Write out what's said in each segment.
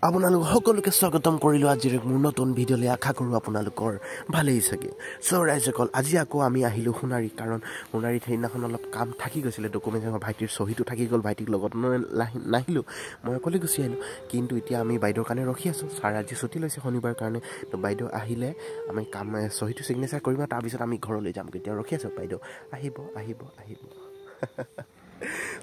আপোনালোক সকলোকে স্বাগতম কৰিলোঁ আজিৰ মোৰ নতুন ভিডিঅ'লৈ আশা কৰোঁ আপোনালোকৰ ভালেই চাগে সো ৰাইজসকল আজি আকৌ আমি আহিলোঁ সোণাৰী কাৰণ সোণাৰীত সেইদিনাখন অলপ কাম থাকি গৈছিলে ডকুমেণ্ট ভাইটিৰ চহীটো থাকি গ'ল ভাইটিক লগত নাহিলোঁ মই অকলে গুচি আহিলোঁ কিন্তু এতিয়া আমি বাইদেউৰ কাৰণে ৰখি আছোঁ ছাৰ আজি ছুটি লৈছে শনিবাৰ কাৰণে তো বাইদেউ আহিলে আমি কাম চহীটো ছিগনেচাৰ কৰিম আৰু তাৰপিছত আমি ঘৰলৈ যাম এতিয়া ৰখি আছোঁ বাইদেউ আহিব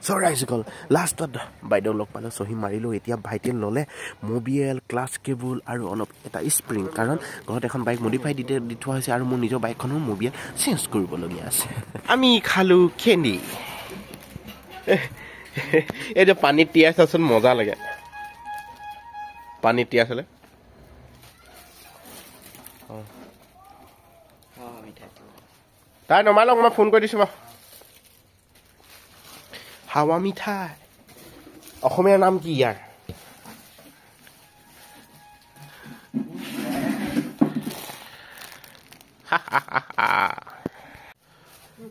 সো ৰাইজসকল লাষ্টত বাইদেউ লগ পালোঁ চহী মাৰিলোঁ এতিয়া ভাইটিয়ে ল'লে মবিয়েল ক্লাছ কেবুল আৰু অলপ এটা স্প্ৰিং কাৰণ ঘৰত এখন বাইক মডিফাই দি থোৱা হৈছে আৰু মোৰ নিজৰ বাইকখনো মবিয়েল চেঞ্জ কৰিবলগীয়া আছে আমি খালোঁ খেন্দি এই যে পানীত তিয়াই চাচোন মজা লাগে পানীত তিয়াই চালে তাই নমাই লওক মই ফোন কৰি দিছোঁ বাৰু হাৱা মিঠাই অসমীয়াৰ নাম কি ইয়াৰ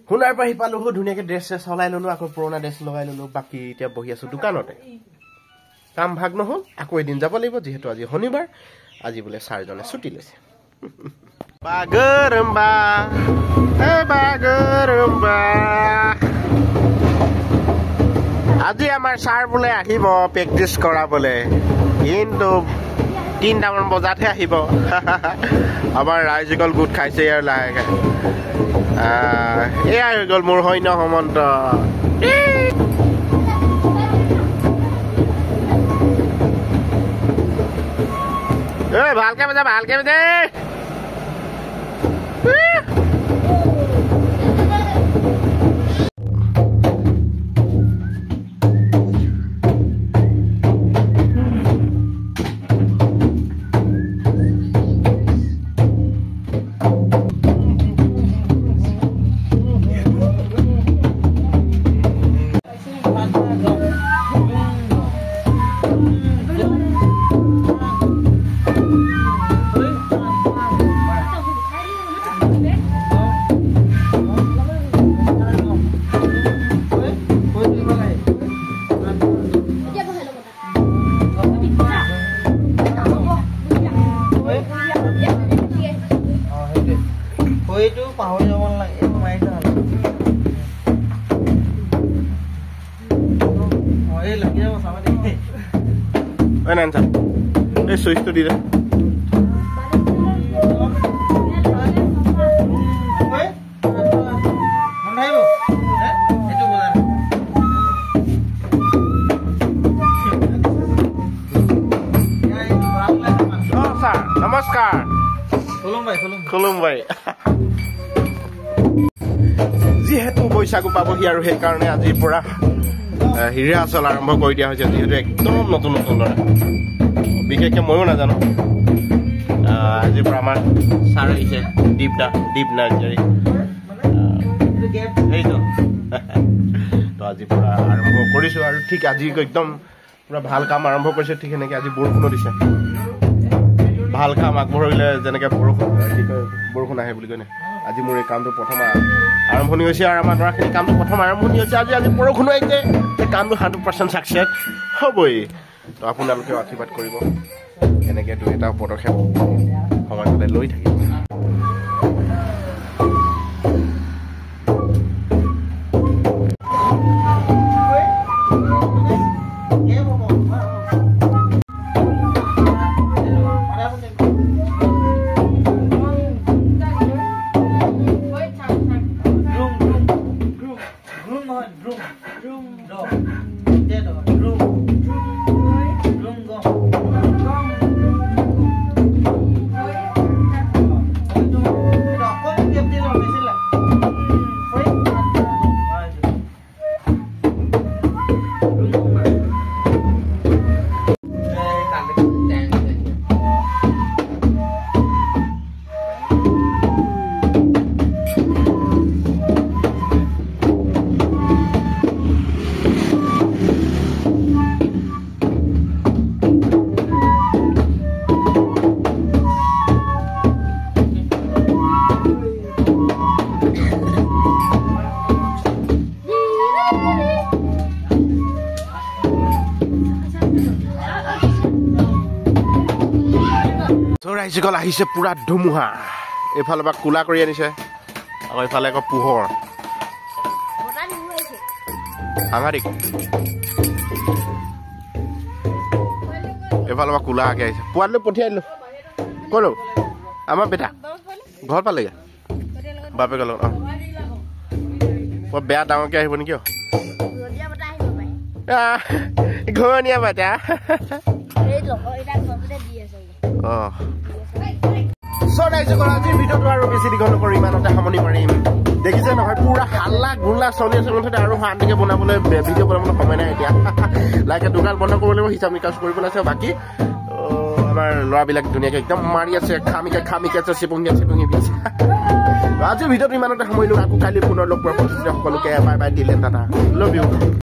সোণাৰ পৰা পালোঁ ধুনীয়াকৈ ড্ৰেছ চেছ সলাই ল'লোঁ আকৌ পুৰণা ড্ৰেছ লগাই ল'লোঁ বাকী এতিয়া বহি আছোঁ দোকানতে কাম ভাগ নহ'ল আকৌ এদিন যাব লাগিব যিহেতু আজি শনিবাৰ আজি বোলে ছাৰজনে ছুটি লৈছে বাগৰম্বা আজি আমাৰ ছাৰ বোলে আহিব প্ৰেক্টিচ কৰাবলৈ কিন্তু 3টামান বজাতহে আহিব আমাৰ ৰাইজসকল গোট খাইছে আৰু লাহেকৈ এয়াই হৈ গ'ল মোৰ সৈন্য সমন্ত ভালকে বাজে এই সুইচটো দি দে নমস্কাৰ খুলুম ভাই যিহেতু বৈশাগু পাবহি আৰু সেইকাৰণে আজিৰ পৰা ৰিহাৰ্চেল আৰম্ভ কৰি দিয়া হৈছে যিহেতু একদম নতুন ল'ৰা বিশেষকৈ ময়ো নাজানো আজিৰ পৰা আমাৰ ছাৰ আহিছে দীপ নাৰ্জাৰী তো আজিৰ পৰা আৰম্ভ কৰিছোঁ আৰু ঠিক আজি একদম পুৰা ভাল কাম আৰম্ভ কৰিছে ঠিক সেনেকৈ আজি বৰষুণো দিছে ভাল কাম আগবঢ়াইলে যেনেকৈ বৰষুণ আহে বুলি কয় আজি মোৰ এই কামটো প্ৰথম আৰম্ভণি হৈছে আৰু আমাৰ ল'ৰাখিনি কামটো প্ৰথম আৰম্ভণি হৈছে আজি বৰষুণো আহিছে এই কামটো 100% ছাকচেছ হ'বই তো আপোনালোকেও আশীৰ্বাদ কৰিব এনেকৈ দুই এটা পদক্ষেপ সময় পালে লৈ থাকিব ৰাইজসকল আহিছে পুৰা ধুমুহা এইফালৰ পৰা কোলা কৰি আনিছে আকৌ এইফালে আকৌ পোহৰ সাংঘাতিক এইফালৰ পৰা কোলা আগে আহিছে পোৱালিলৈ পঠিয়াই দিলোঁ ক'লো আমাৰ বেটা ঘৰত পালেগৈ বাপেকৰ লগত বৰ বেয়া ডাঙৰকৈ আহিব নেকি ঘূৰণীয়া বতাহ আজিৰ ভিডিঅ'টো আৰু বেছি দীঘল নকৰি ইমানতে সামৰণি মাৰিম দেখিছে নহয় পুৰা হাল্লা গোল্লা চলি আছে মুঠতে আৰু শান্তিকে বনাবলৈ ভিডিঅ' বনাবলৈ সময় নাই এতিয়া লাইকে দোকান বন্ধ কৰিব লাগিব হিচাপ নিকাচ কৰিবলৈ আছে বাকী আমাৰ ল'ৰাবিলাক ধুনীয়াকৈ একদম মাৰি আছে খামিকে আছে চিপুঙি আছে আজিৰ ভিডিঅ'টো ইমানতে সামৰিলোঁ আকৌ কালি পুনৰ লগ পোৱাৰ প্ৰতিশ্ৰুতি সকলোকে বাই বাই দিলে টাটা লাভ ইউ